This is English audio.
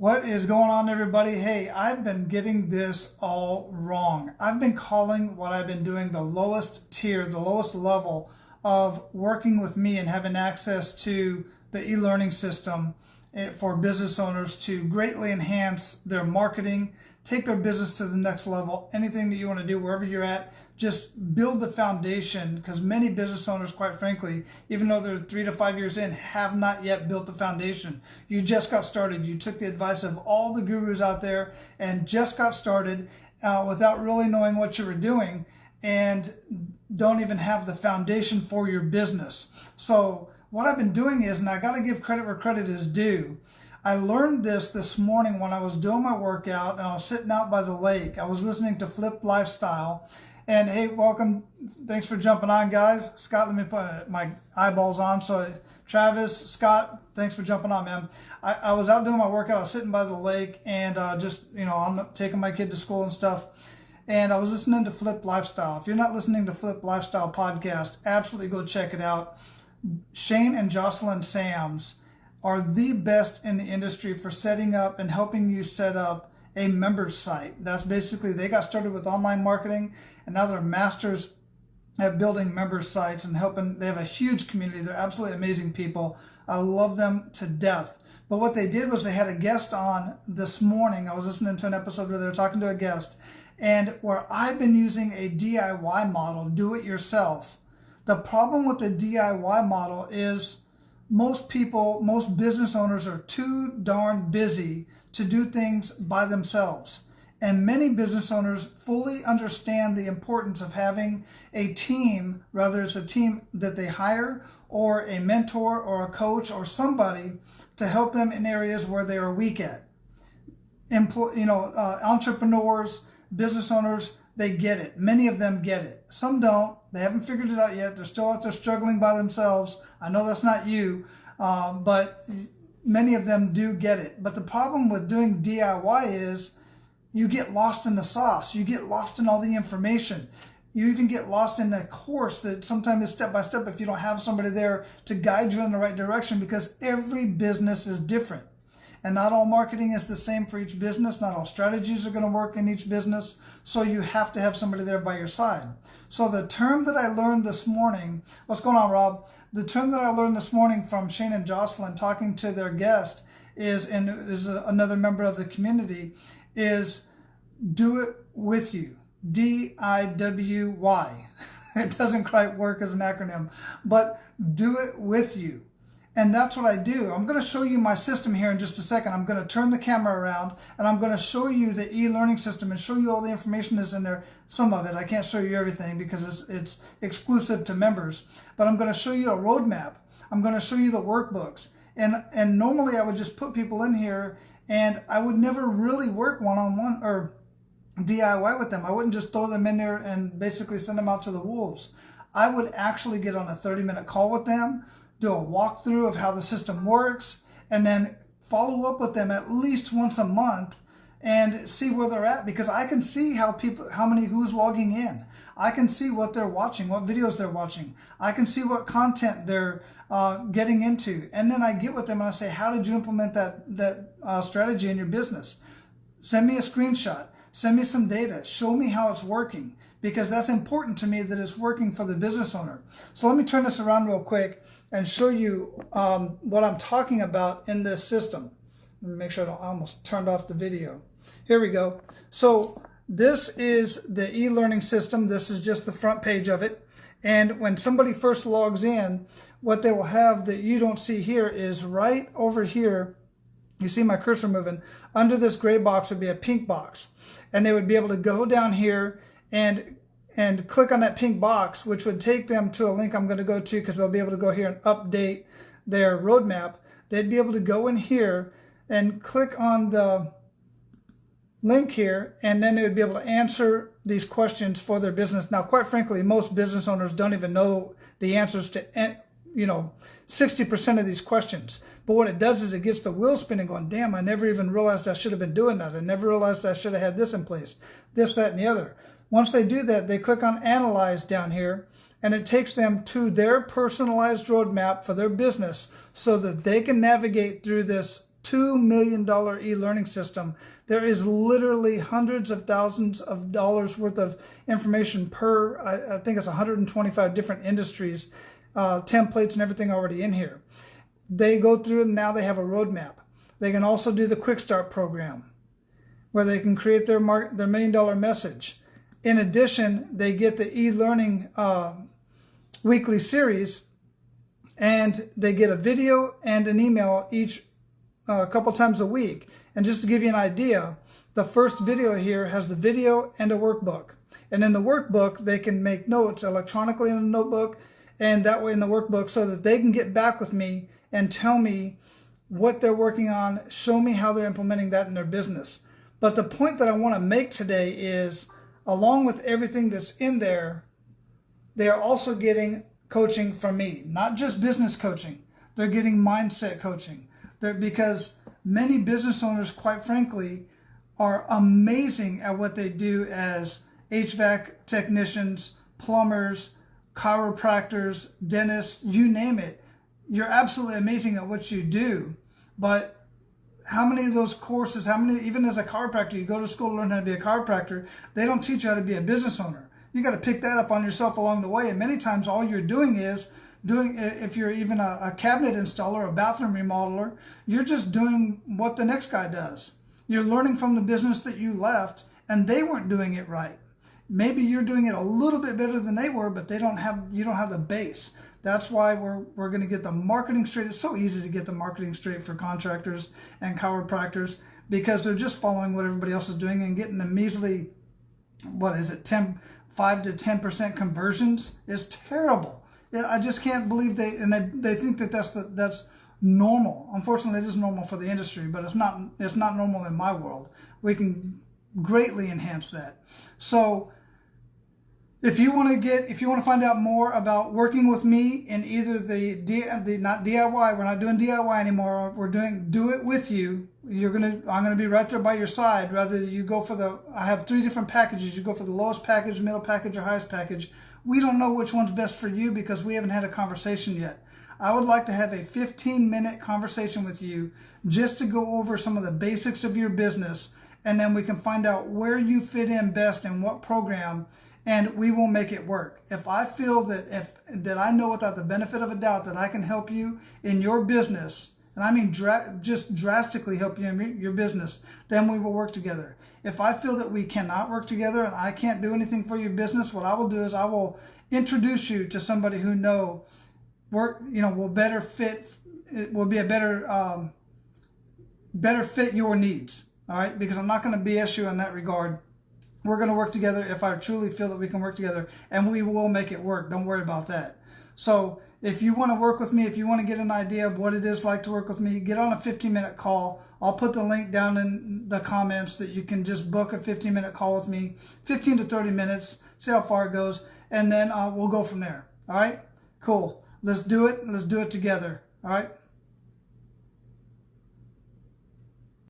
What is going on, everybody? Hey, I've been getting this all wrong. I've been calling what I've been doing the lowest tier, the lowest level of working with me and having access to the e-learning system for business owners to greatly enhance their marketing, take their business to the next level. Anything that you want to do, wherever you're at, just build the foundation, because many business owners, quite frankly, even though they're 3 to 5 years in, have not yet built the foundation. You just got started. You took the advice of all the gurus out there and just got started without really knowing what you were doing and don't even have the foundation for your business. So what I've been doing is, and I got to give credit where credit is due, I learned this morning when I was doing my workout and I was sitting out by the lake. I was listening to Flip Lifestyle. And hey, welcome. Thanks for jumping on, guys. Scott, let me put my eyeballs on. So Travis, Scott, thanks for jumping on, man. I was out doing my workout. I was sitting by the lake and I'm taking my kid to school and stuff. And I was listening to Flip Lifestyle. If you're not listening to Flip Lifestyle podcast, absolutely go check it out. Shane and Jocelyn Sams are the best in the industry for setting up and helping you set up a members site. That's basically, they got started with online marketing and now they're masters at building members sites and helping. They have a huge community. They're absolutely amazing people. I love them to death. But what they did was they had a guest on this morning. I was listening to an episode where they were talking to a guest, and where I've been using a DIY model, do it yourself. The problem with the DIY model is most people, most business owners are too darn busy to do things by themselves. And many business owners fully understand the importance of having a team, whether it's a team that they hire or a mentor or a coach or somebody to help them in areas where they are weak at. Entrepreneurs, business owners, they get it. Many of them get it. Some don't. They haven't figured it out yet. They're still out there struggling by themselves. I know that's not you, but many of them do get it. But the problem with doing DIY is you get lost in the sauce. You get lost in all the information. You even get lost in a course that sometimes is step by step if you don't have somebody there to guide you in the right direction, because every business is different. And not all marketing is the same for each business. Not all strategies are going to work in each business. So you have to have somebody there by your side. So the term that I learned this morning, what's going on, Rob? The term that I learned this morning from Shane and Jocelyn talking to their guest is another member of the community, is do it with you. DIWY. It doesn't quite work as an acronym, but do it with you. And that's what I do. I'm going to show you my system here in just a second. I'm going to turn the camera around and I'm going to show you the e-learning system and show you all the information that's in there. Some of it. I can't show you everything because it's exclusive to members. But I'm going to show you a roadmap. I'm going to show you the workbooks. And normally I would just put people in here and I would never really work one-on-one or DIY with them. I wouldn't just throw them in there and basically send them out to the wolves. I would actually get on a 30-minute call with them, do a walkthrough of how the system works, and then follow up with them at least once a month and see where they're at, because I can see who's logging in. I can see what they're watching, what videos they're watching. I can see what content they're getting into. And then I get with them and I say, how did you implement that strategy in your business? Send me a screenshot. Send me some data. Show me how it's working, because that's important to me, that it's working for the business owner. So let me turn this around real quick and show you what I'm talking about in this system. Let me make sure I almost turned off the video. Here we go. So this is the e-learning system. This is just the front page of it. And when somebody first logs in, what they will have that you don't see here is right over here. You see my cursor moving. Under this gray box would be a pink box. And they would be able to go down here and click on that pink box, which would take them to a link I'm going to go to, because they'll be able to go here and update their roadmap. They'd be able to go in here and click on the link here, and then they would be able to answer these questions for their business. Now, quite frankly, most business owners don't even know the answers to 60% of these questions. But what it does is it gets the wheel spinning, going, damn, I never even realized I should have been doing that. I never realized I should have had this in place, this, that, and the other. Once they do that, they click on Analyze down here, and it takes them to their personalized roadmap for their business so that they can navigate through this $2 million e-learning system. There is literally hundreds of thousands of dollars worth of information per, I think it's 125 different industries, templates and everything already in here. They go through and now they have a roadmap. They can also do the Quick Start program where they can create their $1 million message. In addition, they get the e-learning weekly series, and they get a video and an email each a couple times a week. And just to give you an idea, the first video here has the video and a workbook. And in the workbook, they can make notes electronically in a notebook, and that way in the workbook, so that they can get back with me and tell me what they're working on, show me how they're implementing that in their business. But the point that I want to make today is, along with everything that's in there, they are also getting coaching from me. Not just business coaching. They're getting mindset coaching. Because many business owners, quite frankly, are amazing at what they do as HVAC technicians, plumbers, chiropractors, dentists, you name it. You're absolutely amazing at what you do. But how many of those courses, even as a chiropractor, you go to school to learn how to be a chiropractor, they don't teach you how to be a business owner. You got to pick that up on yourself along the way. And many times all you're doing is, if you're even a cabinet installer, a bathroom remodeler, you're just doing what the next guy does. You're learning from the business that you left and they weren't doing it right. Maybe you're doing it a little bit better than they were, but you don't have the base. That's why we're going to get the marketing straight. It's so easy to get the marketing straight for contractors and chiropractors because they're just following what everybody else is doing and getting the measly, 5 to 10% conversions is terrible. I just can't believe they think that that's normal. Unfortunately, it is normal for the industry, but it's not normal in my world. We can greatly enhance that. So if you want to find out more about working with me in either not DIY, we're not doing DIY anymore. We're doing Do It With You. I'm gonna be right there by your side. Rather you go for I have 3 different packages. You go for the lowest package, middle package, or highest package. We don't know which one's best for you because we haven't had a conversation yet. I would like to have a 15-minute conversation with you just to go over some of the basics of your business, and then we can find out where you fit in best in what program, and we will make it work. If I feel that I know without the benefit of a doubt that I can help you in your business, and I mean just drastically help you in your business, then we will work together. If I feel that we cannot work together and I can't do anything for your business, what I will do is I will introduce you to somebody who will better fit. It will be a better fit your needs. All right, because I'm not going to BS you in that regard. We're going to work together if I truly feel that we can work together, and we will make it work. Don't worry about that. So if you want to work with me, if you want to get an idea of what it is like to work with me, get on a 15-minute call. I'll put the link down in the comments that you can just book a 15-minute call with me, 15 to 30 minutes, see how far it goes, and then we'll go from there. All right? Cool. Let's do it. Let's do it together. All right?